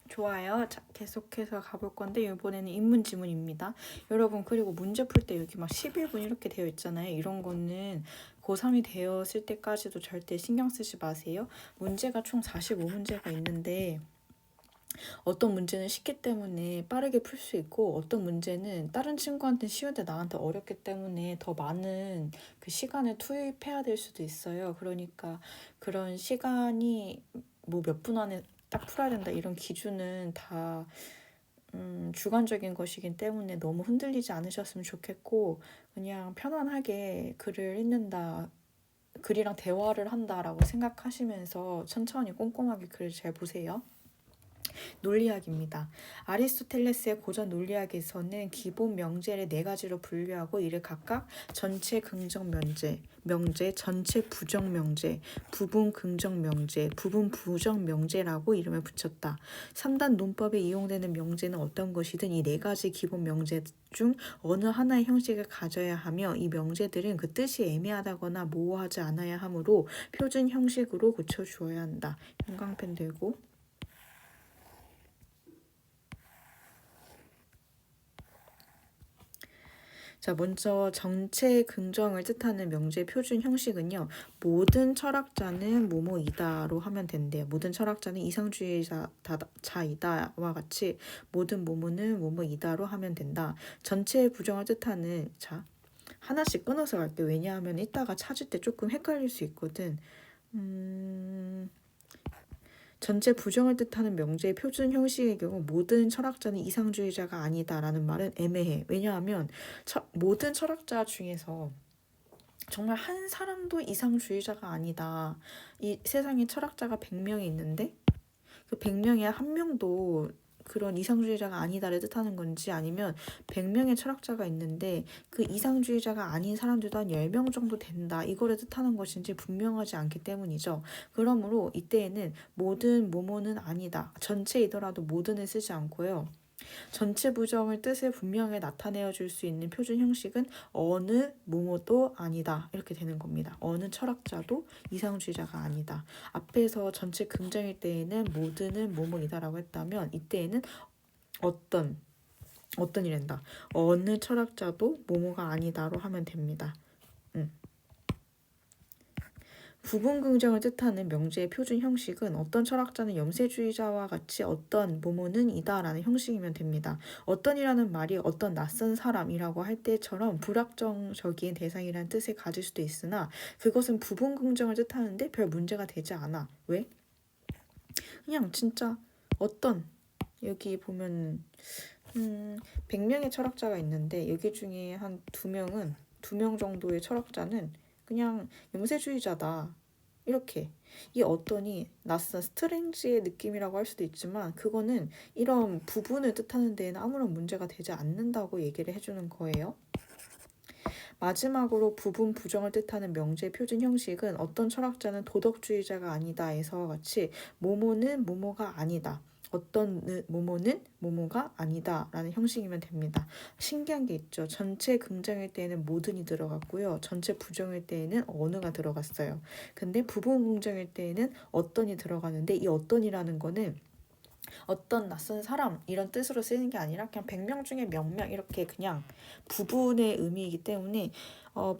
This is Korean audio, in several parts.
좋아요. 자, 계속해서 가볼 건데 이번에는 인문 지문입니다. 여러분 그리고 문제 풀 때 여기 막 11분 이렇게 되어 있잖아요. 이런 거는 고3이 되었을 때까지도 절대 신경 쓰지 마세요. 문제가 총 45문제가 있는데 어떤 문제는 쉽기 때문에 빠르게 풀 수 있고 어떤 문제는 다른 친구한테 쉬운데 나한테 어렵기 때문에 더 많은 그 시간을 투입해야 될 수도 있어요. 그러니까 그런 시간이 뭐 몇 분 안에 딱 풀어야 된다 이런 기준은 다 주관적인 것이기 때문에 너무 흔들리지 않으셨으면 좋겠고 그냥 편안하게 글을 읽는다 글이랑 대화를 한다라고 생각하시면서 천천히 꼼꼼하게 글을 잘 보세요. 논리학입니다. 아리스토텔레스의 고전 논리학에서는 기본 명제를 네 가지로 분류하고 이를 각각 전체 긍정 명제, 전체 부정 명제, 부분 긍정 명제, 부분 부정 명제라고 이름을 붙였다. 3단 논법에 이용되는 명제는 어떤 것이든 이 네 가지 기본 명제 중 어느 하나의 형식을 가져야 하며 이 명제들은 그 뜻이 애매하다거나 모호하지 않아야 하므로 표준 형식으로 고쳐주어야 한다. 형광펜 들고 자, 먼저 정체 긍정을 뜻하는 명제의 표준 형식은요. 모든 철학자는 뭐뭐이다로 하면 된대요. 모든 철학자는 이상주의자이다와 같이 모든 뭐뭐는 뭐뭐이다로 하면 된다. 전체의 부정을 뜻하는 자 하나씩 끊어서 갈게요. 왜냐하면 이따가 찾을 때 조금 헷갈릴 수 있거든. 전체 부정을 뜻하는 명제의 표준 형식의 경우 모든 철학자는 이상주의자가 아니다라는 말은 애매해. 왜냐하면 모든 철학자 중에서 정말 한 사람도 이상주의자가 아니다. 이 세상에 철학자가 100명이 있는데 그 100명에 한 명도 그런 이상주의자가 아니다를 뜻하는 건지 아니면 100명의 철학자가 있는데 그 이상주의자가 아닌 사람들도 한 10명 정도 된다. 이거를 뜻하는 것인지 분명하지 않기 때문이죠. 그러므로 이때에는 모든 뭐뭐는 아니다. 전체이더라도 모든을 쓰지 않고요. 전체 부정의 뜻을 분명하게 나타내어 줄 수 있는 표준 형식은 어느 뭐뭐도 아니다 이렇게 되는 겁니다. 어느 철학자도 이상주의자가 아니다. 앞에서 전체 긍정일 때에는 모든은 뭐뭐이다라고 했다면 이때에는 어떤 이란다. 어느 철학자도 뭐뭐가 아니다로 하면 됩니다. 부분 긍정을 뜻하는 명제의 표준 형식은 어떤 철학자는 염세주의자와 같이 어떤 뭐뭐는 이다라는 형식이면 됩니다. 어떤이라는 말이 어떤 낯선 사람이라고 할 때처럼 불확정적인 대상이라는 뜻을 가질 수도 있으나 그것은 부분 긍정을 뜻하는데 별 문제가 되지 않아. 왜? 그냥 진짜 어떤 여기 보면 100명의 철학자가 있는데 여기 중에 한 2명은 2명 정도의 철학자는 그냥 염세주의자다. 이렇게 이 어떤이 낯선 스트레인지의 느낌이라고 할 수도 있지만 그거는 이런 부분을 뜻하는 데에는 아무런 문제가 되지 않는다고 얘기를 해주는 거예요. 마지막으로 부분 부정을 뜻하는 명제 표준 형식은 어떤 철학자는 도덕주의자가 아니다에서 같이 뭐뭐는 뭐뭐가 아니다. 어떤 뭐뭐는 뭐뭐가 아니다 라는 형식이면 됩니다. 신기한 게 있죠. 전체 긍정일 때에는 모든이 들어갔고요. 전체 부정일 때에는 어느가 들어갔어요. 근데 부분 긍정일 때에는 어떤이 들어가는데 이 어떤이라는 거는 어떤 낯선 사람 이런 뜻으로 쓰는 게 아니라 그냥 100명 중에 몇 명 이렇게 그냥 부분의 의미이기 때문에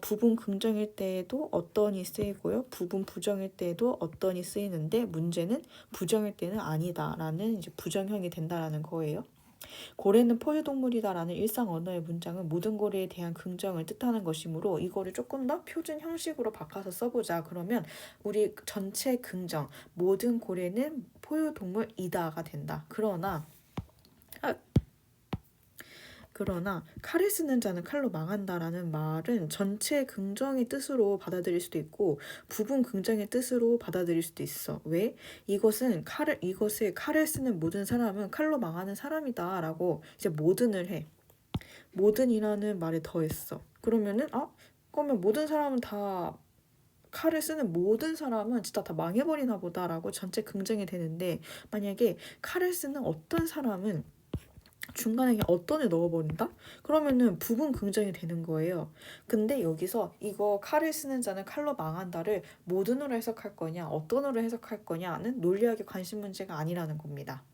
부분 긍정일 때에도 어떤이 쓰이고요. 부분 부정일 때에도 어떤이 쓰이는데 문제는 부정일 때는 아니다라는 이제 부정형이 된다라는 거예요. 고래는 포유동물이다라는 일상 언어의 문장은 모든 고래에 대한 긍정을 뜻하는 것이므로 이거를 조금 더 표준 형식으로 바꿔서 써보자. 그러면 우리 전체 긍정 모든 고래는 포유동물이다가 된다. 그러나 칼을 쓰는 자는 칼로 망한다라는 말은 전체 긍정의 뜻으로 받아들일 수도 있고 부분 긍정의 뜻으로 받아들일 수도 있어. 왜? 이것을 칼을 쓰는 모든 사람은 칼로 망하는 사람이다라고 이제 모든을 해. 모든이라는 말에 더했어. 그러면 모든 사람은 다 칼을 쓰는 모든 사람은 진짜 다 망해버리나 보다라고 전체 긍정이 되는데 만약에 칼을 쓰는 어떤 사람은 중간에 그냥 어떤을 넣어버린다? 그러면은 부분 긍정이 되는 거예요. 근데 여기서 이거 칼을 쓰는 자는 칼로 망한다를 모든으로 해석할 거냐 어떤으로 해석할 거냐는 논리학의 관심 문제가 아니라는 겁니다.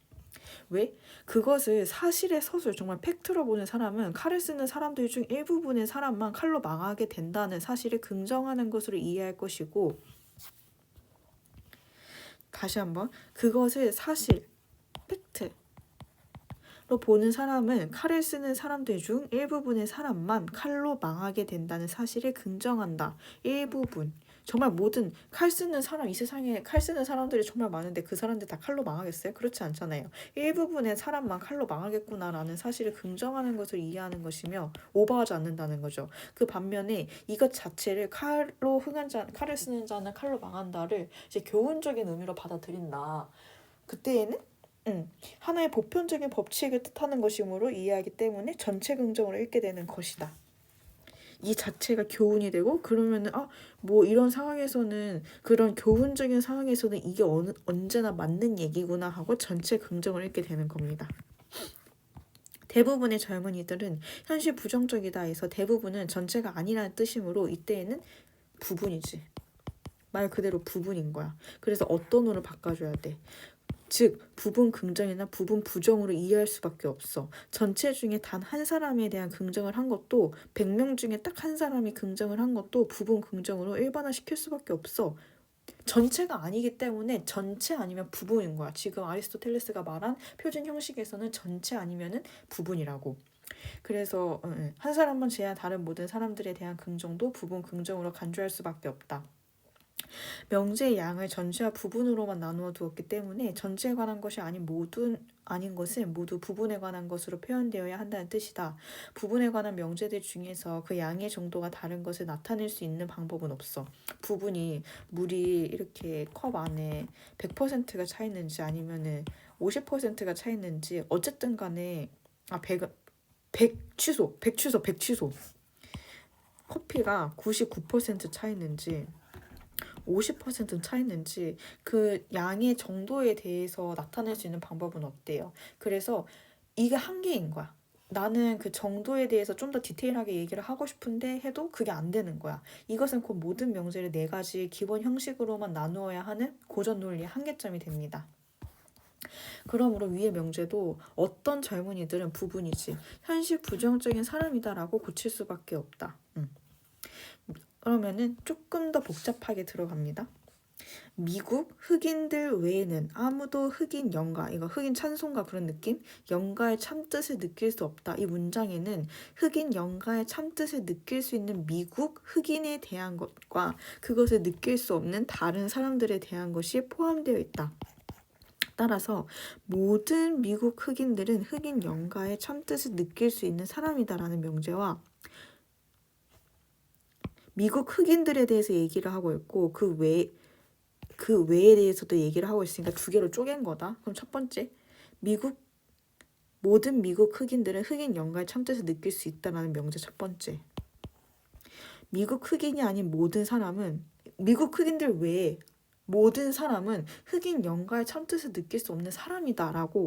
왜? 그것을 사실의 서술, 정말 팩트로 보는 사람은 칼을 쓰는 사람들 중 일부분의 사람만 칼로 망하게 된다는 사실을 긍정하는 것으로 이해할 것이고, 다시 한번, 그것을 사실, 팩트로 보는 사람은 칼을 쓰는 사람들 중 일부분의 사람만 칼로 망하게 된다는 사실을 긍정한다. 일부분. 정말 모든 칼 쓰는 사람, 이 세상에 칼 쓰는 사람들이 정말 많은데 그 사람들 다 칼로 망하겠어요? 그렇지 않잖아요. 일부분의 사람만 칼로 망하겠구나라는 사실을 긍정하는 것을 이해하는 것이며 오버하지 않는다는 거죠. 그 반면에 이것 자체를 칼을 쓰는 자는 칼로 망한다를 이제 교훈적인 의미로 받아들인다. 그때에는 하나의 보편적인 법칙을 뜻하는 것이므로 이해하기 때문에 전체 긍정으로 읽게 되는 것이다. 이 자체가 교훈이 되고, 그러면은 뭐 이런 상황에서는, 그런 교훈적인 상황에서는 이게 언제나 맞는 얘기구나 하고 전체 긍정을 읽게 되는 겁니다. 대부분의 젊은이들은 현실 부정적이다 해서 대부분은 전체가 아니라는 뜻이므로 이때에는 부분이지. 말 그대로 부분인 거야. 그래서 어떤으로 바꿔줘야 돼? 즉 부분 긍정이나 부분 부정으로 이해할 수밖에 없어. 전체 중에 단 한 사람에 대한 긍정을 한 것도, 100명 중에 딱 한 사람이 긍정을 한 것도 부분 긍정으로 일반화시킬 수밖에 없어. 전체가 아니기 때문에 전체 아니면 부분인 거야. 지금 아리스토텔레스가 말한 표준 형식에서는 전체 아니면은 부분이라고. 그래서 한 사람만 제한 다른 모든 사람들에 대한 긍정도 부분 긍정으로 간주할 수밖에 없다. 명제의 양을 전체와 부분으로만 나누어 두었기 때문에 전체에 관한 것이 아닌 것은 모두 부분에 관한 것으로 표현되어야 한다는 뜻이다. 부분에 관한 명제들 중에서 그 양의 정도가 다른 것을 나타낼 수 있는 방법은 없어. 부분이 물이 이렇게 컵 안에 100%가 차 있는지 아니면은 50%가 차 있는지 어쨌든 간에 100 취소 커피가 99% 차 있는지 50% 차 있는지 그 양의 정도에 대해서 나타낼 수 있는 방법은 없대요. 그래서 이게 한계인 거야. 나는 그 정도에 대해서 좀 더 디테일하게 얘기를 하고 싶은데 해도 그게 안 되는 거야. 이것은 곧 모든 명제를 4가지 기본 형식으로만 나누어야 하는 고전 논리의 한계점이 됩니다. 그러므로 위의 명제도 어떤 젊은이들은 부분이지 현실 부정적인 사람이다라고 고칠 수밖에 없다. 그러면은 조금 더 복잡하게 들어갑니다. 미국 흑인들 외에는 아무도 흑인 영가, 이거 흑인 찬송가 그런 느낌? 영가의 참뜻을 느낄 수 없다. 이 문장에는 흑인 영가의 참뜻을 느낄 수 있는 미국 흑인에 대한 것과 그것을 느낄 수 없는 다른 사람들에 대한 것이 포함되어 있다. 따라서 모든 미국 흑인들은 흑인 영가의 참뜻을 느낄 수 있는 사람이다라는 명제와 미국 흑인들에 대해서 얘기를 하고 있고 그 외에 대해서도 얘기를 하고 있으니까 2개로 쪼갠 거다. 그럼 첫 번째, 모든 미국 흑인들은 흑인 영가의 참뜻을 느낄 수 있다라는 명제 첫 번째. 미국 흑인이 아닌 모든 사람은, 미국 흑인들 외에 모든 사람은 흑인 영가의 참뜻을 느낄 수 없는 사람이다라고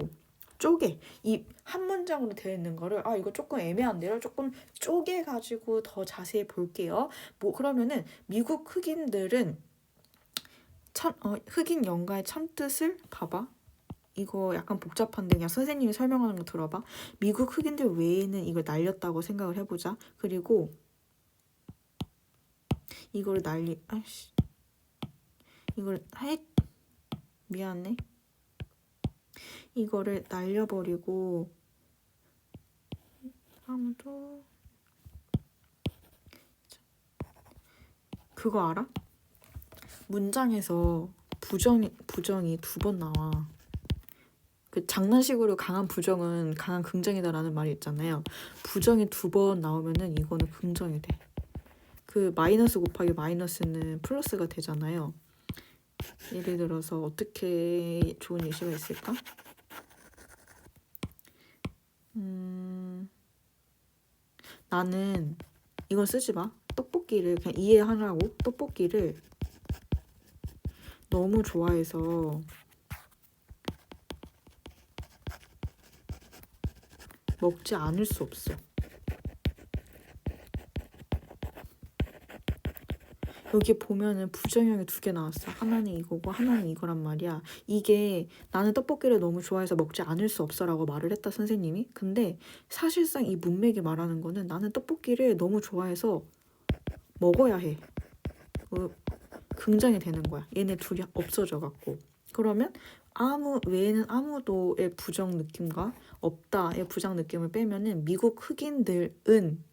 쪼개. 이 한 문장으로 되어 있는 거를 이거 조금 애매한데요. 조금 쪼개가지고 더 자세히 볼게요. 그러면은 미국 흑인들은 흑인 영가의 참뜻을 봐봐. 이거 약간 복잡한데 그냥 선생님이 설명하는 거 들어봐. 미국 흑인들 외에는 이걸 날렸다고 생각을 해보자. 그리고 이걸 미안해. 이거를 날려버리고 아무도 그거 알아? 문장에서 부정이 2번 나와. 그 장난식으로 강한 부정은 강한 긍정이다라는 말이 있잖아요. 부정이 2번 나오면은 이거는 긍정이 돼. 그 마이너스 곱하기 마이너스는 플러스가 되잖아요. 예를 들어서 어떻게 좋은 예시가 있을까? 나는 이건 쓰지 마. 떡볶이를 그냥 이해하라고. 떡볶이를 너무 좋아해서 먹지 않을 수 없어. 여기 보면은 부정형이 두 개 나왔어. 하나는 이거고 하나는 이거란 말이야. 이게 나는 떡볶이를 너무 좋아해서 먹지 않을 수 없어라고 말을 했다 선생님이. 근데 사실상 이 문맥이 말하는 거는 나는 떡볶이를 너무 좋아해서 먹어야 해. 긍정이 되는 거야. 얘네 둘이 없어져 갖고. 그러면 외에는 아무도의 부정 느낌과 없다의 부정 느낌을 빼면은 미국 흑인들은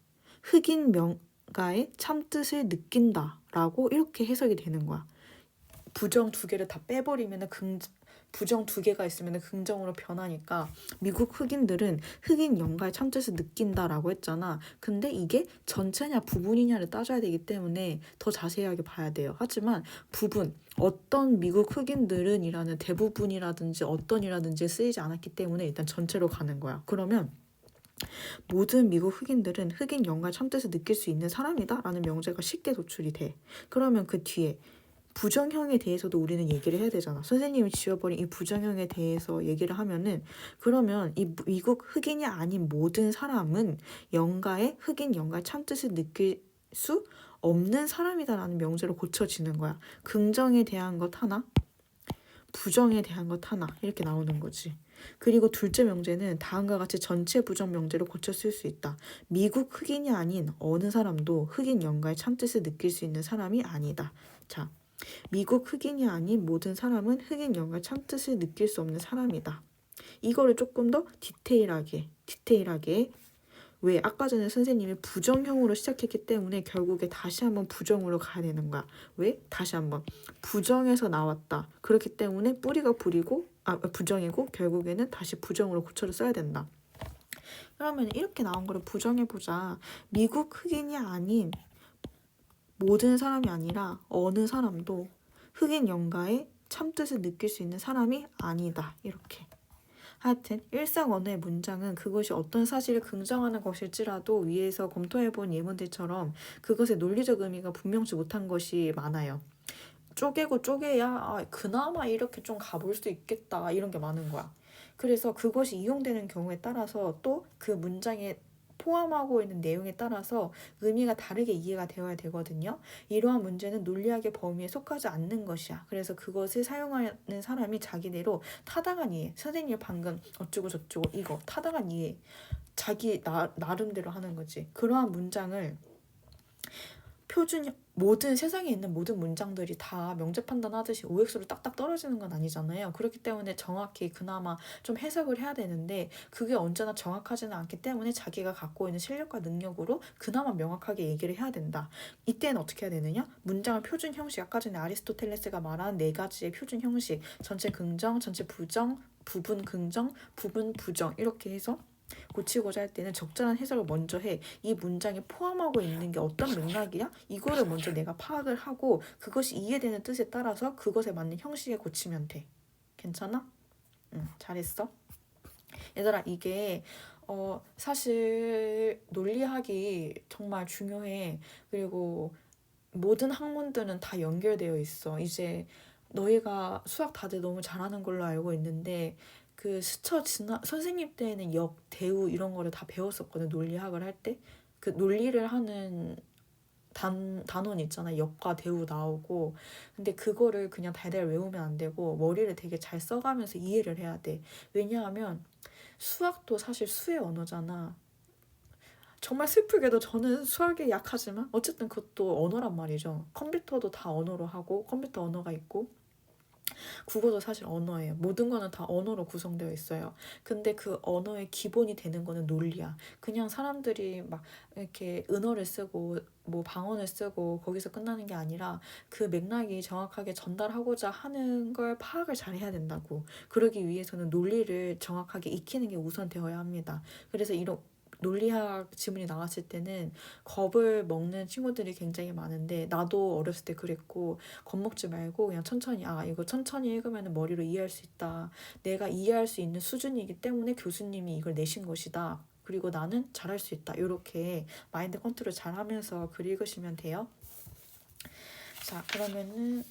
흑인 명가의 참뜻을 느낀다라고 이렇게 해석이 되는 거야. 부정 두 개를 다 빼버리면은 부정 두 개가 있으면 긍정으로 변하니까 미국 흑인들은 흑인 영가의 참뜻을 느낀다라고 했잖아. 근데 이게 전체냐 부분이냐를 따져야 되기 때문에 더 자세하게 봐야 돼요. 하지만 부분, 어떤 미국 흑인들은 이라는 대부분이라든지 어떤이라든지 쓰이지 않았기 때문에 일단 전체로 가는 거야. 그러면 모든 미국 흑인들은 흑인 영가의 참뜻을 느낄 수 있는 사람이다 라는 명제가 쉽게 도출이 돼. 그러면 그 뒤에 부정형에 대해서도 우리는 얘기를 해야 되잖아. 선생님이 지워버린 이 부정형에 대해서 얘기를 하면은 그러면 이 미국 흑인이 아닌 모든 사람은 흑인 영가의 참뜻을 느낄 수 없는 사람이다라는 명제로 고쳐지는 거야. 긍정에 대한 것 하나, 부정에 대한 것 하나 이렇게 나오는 거지. 그리고 둘째 명제는 다음과 같이 전체 부정 명제로 고쳐 쓸 수 있다. 미국 흑인이 아닌 어느 사람도 흑인 영가의 참뜻을 느낄 수 있는 사람이 아니다. 자, 미국 흑인이 아닌 모든 사람은 흑인 영가의 참뜻을 느낄 수 없는 사람이다. 이거를 조금 더 디테일하게 왜 아까 전에 선생님이 부정형으로 시작했기 때문에 결국에 다시 한번 부정으로 가야 되는 거야. 왜? 다시 한번 부정에서 나왔다. 그렇기 때문에 뿌리가 부정이고 결국에는 다시 부정으로 고쳐서 써야 된다. 그러면 이렇게 나온 거를 부정해보자. 미국 흑인이 아닌 모든 사람이 아니라 어느 사람도 흑인 영가의 참뜻을 느낄 수 있는 사람이 아니다. 이렇게. 하여튼 일상 언어의 문장은 그것이 어떤 사실을 긍정하는 것일지라도 위에서 검토해본 예문들처럼 그것의 논리적 의미가 분명치 못한 것이 많아요. 쪼개고 쪼개야 그나마 이렇게 좀 가볼 수 있겠다 이런 게 많은 거야. 그래서 그것이 이용되는 경우에 따라서 또 그 문장에 포함하고 있는 내용에 따라서 의미가 다르게 이해가 되어야 되거든요. 이러한 문제는 논리학의 범위에 속하지 않는 것이야. 그래서 그것을 사용하는 사람이 자기대로 타당한 이해, 선생님 방금 어쩌고 저쩌고 이거 타당한 이해, 자기 나름대로 하는 거지. 그러한 문장을 모든 세상에 있는 모든 문장들이 다 명제 판단하듯이 OX로 딱딱 떨어지는 건 아니잖아요. 그렇기 때문에 정확히 그나마 좀 해석을 해야 되는데 그게 언제나 정확하지는 않기 때문에 자기가 갖고 있는 실력과 능력으로 그나마 명확하게 얘기를 해야 된다. 이때는 어떻게 해야 되느냐? 문장을 표준 형식, 아까 전에 아리스토텔레스가 말한 네 가지의 표준 형식, 전체 긍정, 전체 부정, 부분 긍정, 부분 부정 이렇게 해서 고치고자 할 때는 적절한 해석을 먼저 해. 이 문장에 포함하고 있는 게 어떤 맥락이야? 이거를 먼저 내가 파악을 하고 그것이 이해되는 뜻에 따라서 그것에 맞는 형식에 고치면 돼. 괜찮아? 응, 잘했어. 얘들아, 이게 사실 논리학이 정말 중요해. 그리고 모든 학문들은 다 연결되어 있어. 이제 너희가 수학 다들 너무 잘하는 걸로 알고 있는데 그 선생님 때는 역, 대우 이런 거를 다 배웠었거든. 논리학을 할 때. 그 논리를 하는 단원 있잖아. 역과 대우 나오고. 근데 그거를 그냥 달달 외우면 안 되고 머리를 되게 잘 써가면서 이해를 해야 돼. 왜냐하면 수학도 사실 수의 언어잖아. 정말 슬프게도 저는 수학에 약하지만 어쨌든 그것도 언어란 말이죠. 컴퓨터도 다 언어로 하고 컴퓨터 언어가 있고 국어도 사실 언어예요. 모든 거는 다 언어로 구성되어 있어요. 근데 그 언어의 기본이 되는 거는 논리야. 그냥 사람들이 막 이렇게 은어를 쓰고 뭐 방언을 쓰고 거기서 끝나는 게 아니라 그 맥락이 정확하게 전달하고자 하는 걸 파악을 잘 해야 된다고. 그러기 위해서는 논리를 정확하게 익히는 게 우선 되어야 합니다. 그래서 이런 논리학 지문이 나왔을 때는 겁을 먹는 친구들이 굉장히 많은데 나도 어렸을 때 그랬고 겁먹지 말고 그냥 천천히 이거 천천히 읽으면 머리로 이해할 수 있다. 내가 이해할 수 있는 수준이기 때문에 교수님이 이걸 내신 것이다. 그리고 나는 잘할 수 있다. 이렇게 마인드 컨트롤 잘 하면서 글 읽으시면 돼요. 자, 그러면은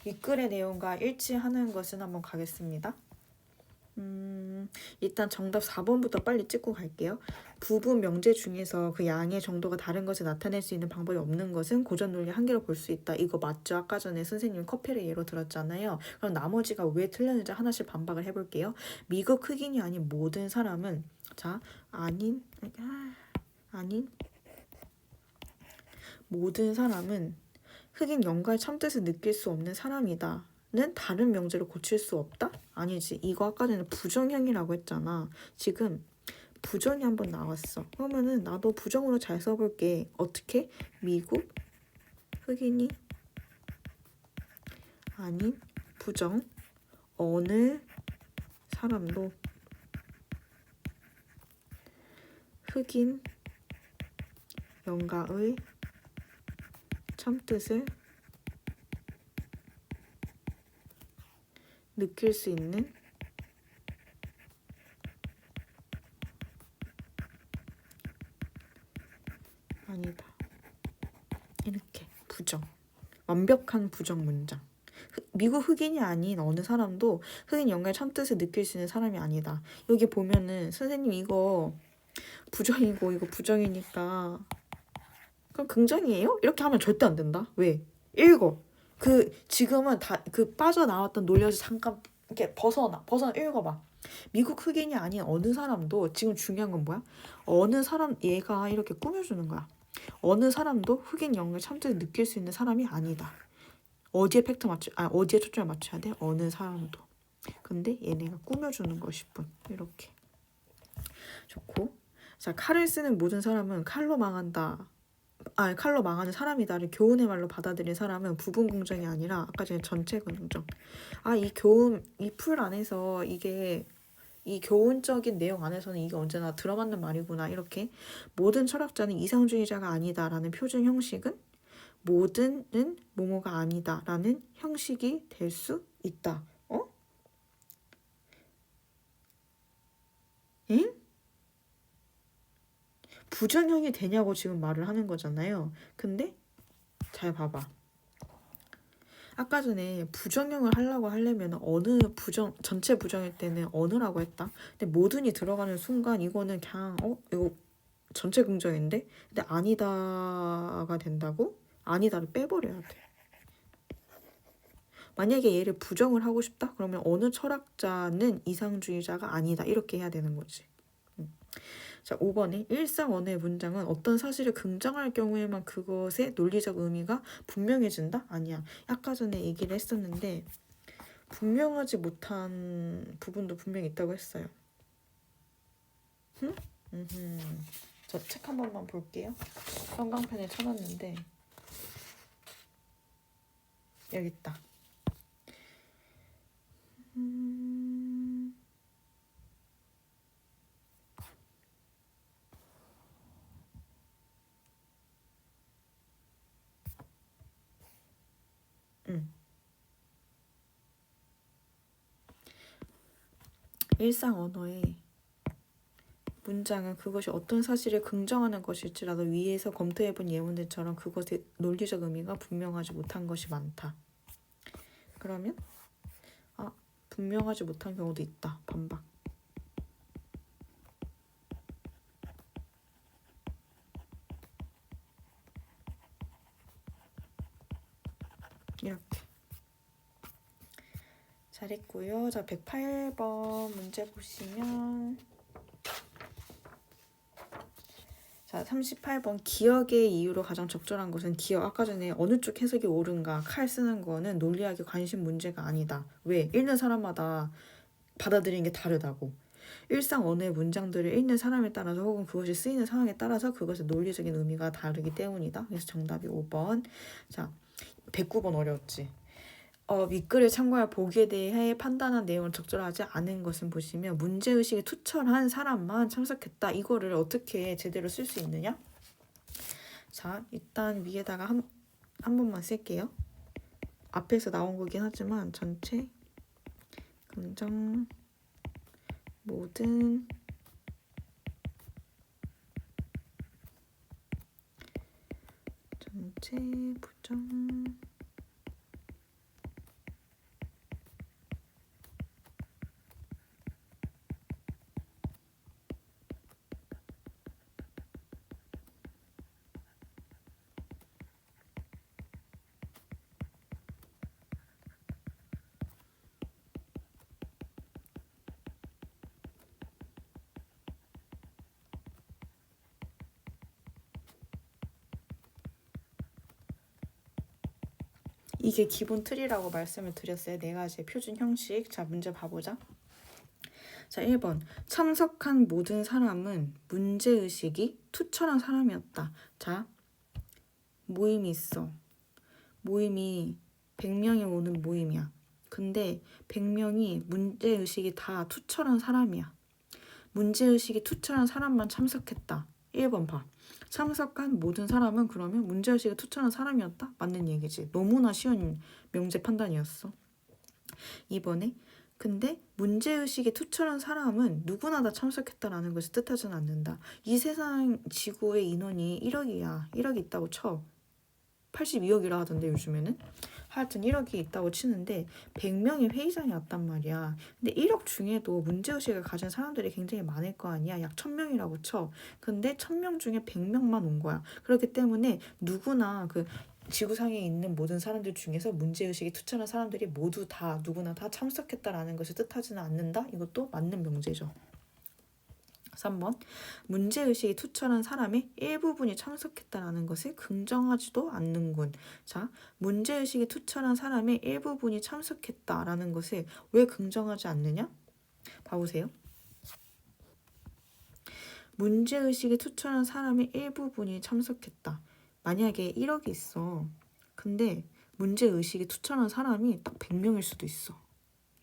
윗글의 내용과 일치하는 것은 한번 가겠습니다. 일단 정답 4번부터 빨리 찍고 갈게요. 부분 명제 중에서 그 양의 정도가 다른 것을 나타낼 수 있는 방법이 없는 것은 고전 논리 한계로 볼 수 있다. 이거 맞죠? 아까 전에 선생님 커피를 예로 들었잖아요. 그럼 나머지가 왜 틀렸는지 하나씩 반박을 해볼게요. 미국 흑인이 아닌 모든 사람은 자 아닌 모든 사람은 흑인 영가의 참뜻을 느낄 수 없는 사람이다. 는 다른 명제로 고칠 수 없다? 아니지. 이거 아까 전에 부정형이라고 했잖아. 지금 부정이 한번 나왔어. 그러면은 나도 부정으로 잘 써볼게. 어떻게? 미국 흑인이 아닌 부정 어느 사람도 흑인 영가의 참뜻을 느낄 수 있는 아니다. 이렇게 부정. 완벽한 부정 문장. 미국 흑인이 아닌 어느 사람도 흑인 영가의 참뜻을 느낄 수 있는 사람이 아니다. 여기 보면은 선생님 이거 부정이고 이거 부정이니까 그럼 긍정이에요? 이렇게 하면 절대 안 된다. 왜? 읽어. 지금은 다 빠져나왔던 논리에서 잠깐 이렇게 벗어나 읽어봐. 미국 흑인이 아닌 어느 사람도 지금 중요한 건 뭐야? 어느 사람 얘가 이렇게 꾸며주는 거야. 어느 사람도 흑인 영역의 참뜻을 느낄 수 있는 사람이 아니다. 어디에 어디에 초점을 맞춰야 돼? 어느 사람도. 근데 얘네가 꾸며주는 것일 뿐. 이렇게. 좋고. 자, 칼을 쓰는 모든 사람은 칼로 망한다. 칼로 망하는 사람이다를 교훈의 말로 받아들인 사람은 부분 긍정이 아니라 아까 전에 전체 긍정. 이 풀 안에서 이 교훈적인 내용 안에서는 이게 언제나 들어맞는 말이구나. 이렇게 모든 철학자는 이상주의자가 아니다라는 표준 형식은 모든은 뭐뭐가 아니다라는 형식이 될 수 있다. 응? 부정형이 되냐고 지금 말을 하는 거잖아요. 근데 잘 봐봐. 아까 전에 부정형을 하려면 어느 전체 부정일 때는 어느라고 했다. 근데 모든이 들어가는 순간 이거는 그냥 이거 전체 긍정인데? 근데 아니다가 된다고? 아니다를 빼버려야 돼. 만약에 얘를 부정을 하고 싶다? 그러면 어느 철학자는 이상주의자가 아니다. 이렇게 해야 되는 거지. 자, 5번에 일상언어의 문장은 어떤 사실을 긍정할 경우에만 그것의 논리적 의미가 분명해진다? 아니야. 아까 전에 얘기를 했었는데 분명하지 못한 부분도 분명히 있다고 했어요. 저 책 한 번만 볼게요. 형광펜에 쳐놨는데 여기 있다. 일상 언어의 문장은 그것이 어떤 사실을 긍정하는 것일지라도 위에서 검토해본 예문들처럼 그것의 논리적 의미가 분명하지 못한 것이 많다. 그러면 분명하지 못한 경우도 있다. 반박. 이렇게. 잘했고요. 자, 108번 문제 보시면 자, 38번 기억의 이유로 가장 적절한 것은 기억. 아까 전에 어느 쪽 해석이 옳은가 칼 쓰는 거는 논리학의 관심 문제가 아니다. 왜? 읽는 사람마다 받아들이는 게 다르다고. 일상 언어의 문장들을 읽는 사람에 따라서 혹은 그것이 쓰이는 상황에 따라서 그것의 논리적인 의미가 다르기 때문이다. 그래서 정답이 5번. 자, 109번 어려웠지. 윗글을 참고할 보기에 대해 판단한 내용을 적절하지 않은 것은 보시면 문제의식이 투철한 사람만 참석했다. 이거를 어떻게 제대로 쓸 수 있느냐? 자, 일단 위에다가 한 번만 쓸게요. 앞에서 나온 거긴 하지만 전체 긍정 모든 전체 부정 이게 기본 틀이라고 말씀을 드렸어요. 네 가지의 표준 형식. 자, 문제 봐보자. 자, 1번. 참석한 모든 사람은 문제의식이 투철한 사람이었다. 자, 모임이 있어. 모임이 100명이 오는 모임이야. 근데 100명이 문제의식이 다 투철한 사람이야. 문제의식이 투철한 사람만 참석했다. 1번 봐. 참석한 모든 사람은 그러면 문제의식이 투철한 사람이었다? 맞는 얘기지. 너무나 쉬운 명제 판단이었어. 2번에 근데 문제의식이 투철한 사람은 누구나 다 참석했다라는 것을 뜻하지는 않는다. 이 세상 지구의 인원이 1억이야. 1억이 있다고 쳐. 82억이라 하던데 요즘에는. 하여튼 1억이 있다고 치는데 100명의 회의장이 왔단 말이야. 근데 1억 중에도 문제의식을 가진 사람들이 굉장히 많을 거 아니야. 약 1000명이라고 쳐. 근데 1000명 중에 100명만 온 거야. 그렇기 때문에 누구나 그 지구상에 있는 모든 사람들 중에서 문제의식이 투철한 사람들이 모두 다 누구나 다 참석했다라는 것을 뜻하지는 않는다. 이것도 맞는 명제죠. 3번. 문제의식이 투철한 사람의 일부분이 참석했다라는 것을 긍정하지도 않는군. 자, 문제의식이 투철한 사람의 일부분이 참석했다라는 것을 왜 긍정하지 않느냐? 봐보세요. 문제의식이 투철한 사람의 일부분이 참석했다. 만약에 1억이 있어. 근데 문제의식이 투철한 사람이 딱 100명일 수도 있어.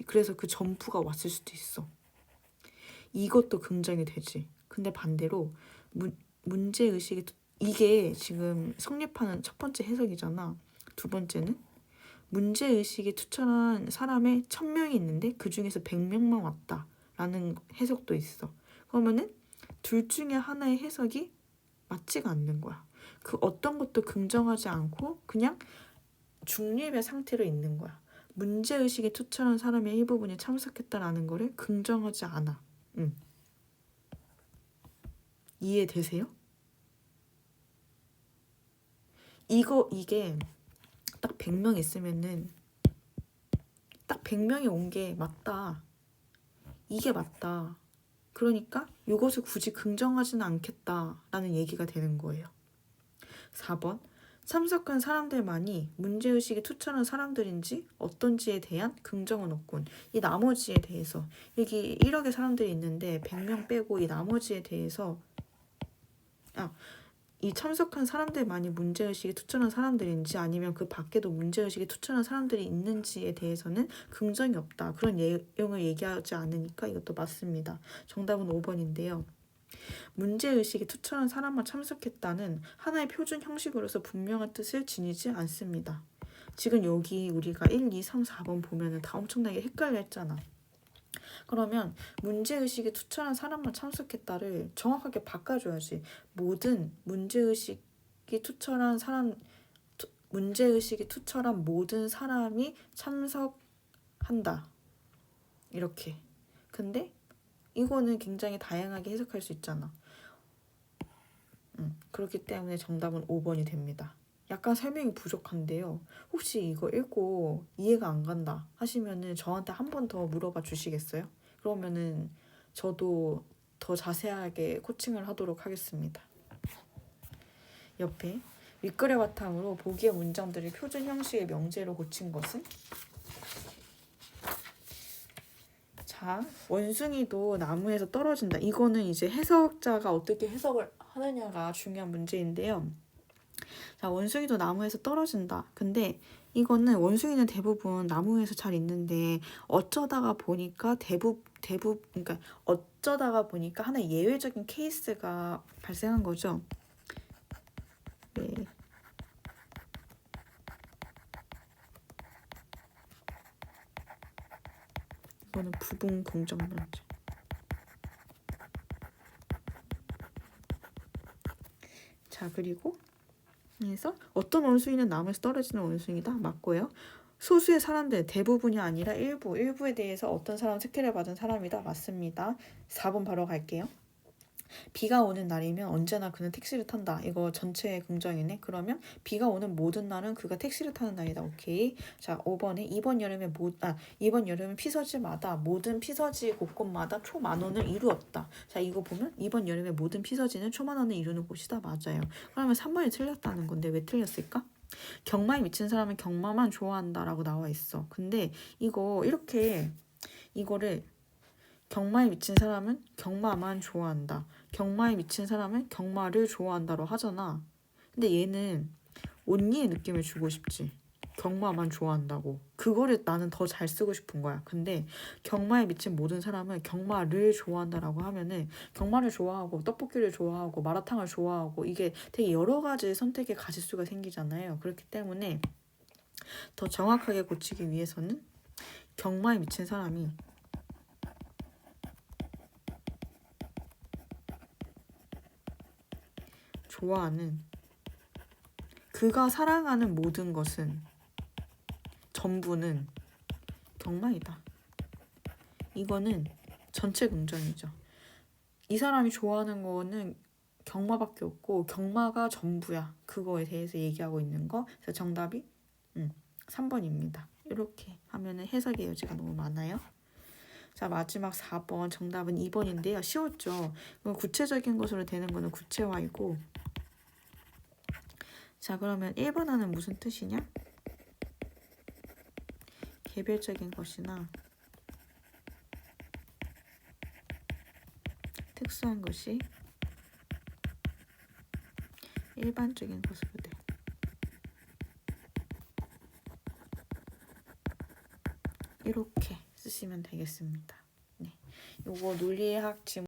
그래서 그 점프가 왔을 수도 있어. 이것도 긍정이 되지. 근데 반대로 문제의식이 이게 지금 성립하는 첫 번째 해석이잖아. 두 번째는 문제의식이 투철한 사람의 1000명이 있는데 그 중에서 100명만 왔다라는 해석도 있어. 그러면은 둘 중에 하나의 해석이 맞지가 않는 거야. 그 어떤 것도 긍정하지 않고 그냥 중립의 상태로 있는 거야. 문제의식이 투철한 사람의 일부분이 참석했다라는 거를 긍정하지 않아. 이해되세요? 이게 딱 100명 있으면은 딱 100명이 온 게 맞다. 이게 맞다. 그러니까 이것을 굳이 긍정하지는 않겠다라는 얘기가 되는 거예요. 4번. 참석한 사람들만이 문제의식이 투철한 사람들인지 어떤지에 대한 긍정은 없군. 이 나머지에 대해서 여기 1억의 사람들이 있는데 100명 빼고 이 나머지에 대해서 이 참석한 사람들만이 문제의식이 투철한 사람들인지 아니면 그 밖에도 문제의식이 투철한 사람들이 있는지에 대해서는 긍정이 없다. 그런 내용을 얘기하지 않으니까 이것도 맞습니다. 정답은 5번인데요. 문제의식이 투철한 사람만 참석했다는 하나의 표준 형식으로서 분명한 뜻을 지니지 않습니다. 지금 여기 우리가 1, 2, 3, 4번 보면은 다 엄청나게 헷갈려 했잖아. 그러면 문제의식이 투철한 사람만 참석했다를 정확하게 바꿔줘야지. 모든 문제의식이 투철한 모든 사람이 참석한다. 이렇게. 근데 이거는 굉장히 다양하게 해석할 수 있잖아. 그렇기 때문에 정답은 5번이 됩니다. 약간 설명이 부족한데요. 혹시 이거 읽고 이해가 안 간다 하시면은 저한테 한 번 더 물어봐 주시겠어요? 그러면은 저도 더 자세하게 코칭을 하도록 하겠습니다. 옆에 윗글의 바탕으로 보기의 문장들을 표준 형식의 명제로 고친 것은? 자, 원숭이도 나무에서 떨어진다. 이거는 이제 해석자가 어떻게 해석을 하느냐가 중요한 문제인데요. 자, 원숭이도 나무에서 떨어진다. 근데 이거는 원숭이는 대부분 나무에서 잘 있는데 어쩌다가 보니까 그러니까 어쩌다가 보니까 하나의 예외적인 케이스가 발생한 거죠. 네. 이거는 부분 공정 문제. 자, 그리고 그래서 어떤 원숭이는 나무에서 떨어지는 원숭이다. 맞고요. 소수의 사람들, 대부분이 아니라 일부에 대해서 어떤 사람은 특혜를 받은 사람이다. 맞습니다. 4번 바로 갈게요. 비가 오는 날이면 언제나 그는 택시를 탄다. 이거 전체 긍정이네. 그러면 비가 오는 모든 날은 그가 택시를 타는 날이다. 오케이. 자, 5번에 이번 여름은 피서지마다 모든 피서지 곳곳마다 초만원을 이루었다. 자, 이거 보면 이번 여름에 모든 피서지는 초만원을 이루는 곳이다. 맞아요. 그러면 3번이 틀렸다는 건데 왜 틀렸을까? 경마에 미친 사람은 경마만 좋아한다라고 나와 있어. 근데 이거를 경마에 미친 사람은 경마만 좋아한다. 경마에 미친 사람은 경마를 좋아한다로 하잖아. 근데 얘는 온리의 느낌을 주고 싶지. 경마만 좋아한다고. 그거를 나는 더 잘 쓰고 싶은 거야. 근데 경마에 미친 모든 사람은 경마를 좋아한다라고 하면은 경마를 좋아하고 떡볶이를 좋아하고 마라탕을 좋아하고 이게 되게 여러 가지 선택의 가짓수가 생기잖아요. 그렇기 때문에 더 정확하게 고치기 위해서는 경마에 미친 사람이 좋아하는 그가 사랑하는 모든 것은 전부는 경마이다. 이거는 전체 긍정이죠. 이 사람이 좋아하는 거는 경마밖에 없고 경마가 전부야. 그거에 대해서 얘기하고 있는 거. 그래서 정답이 3번입니다. 이렇게 하면은 해석의 여지가 너무 많아요. 자, 마지막 4번 정답은 2번인데요. 쉬웠죠? 구체적인 것으로 되는 거는 구체화이고. 자, 그러면 1번화는 무슨 뜻이냐? 개별적인 것이나 특수한 것이 일반적인 것으로 돼. 이렇게 쓰시면 되겠습니다. 네, 요거 논리학 지문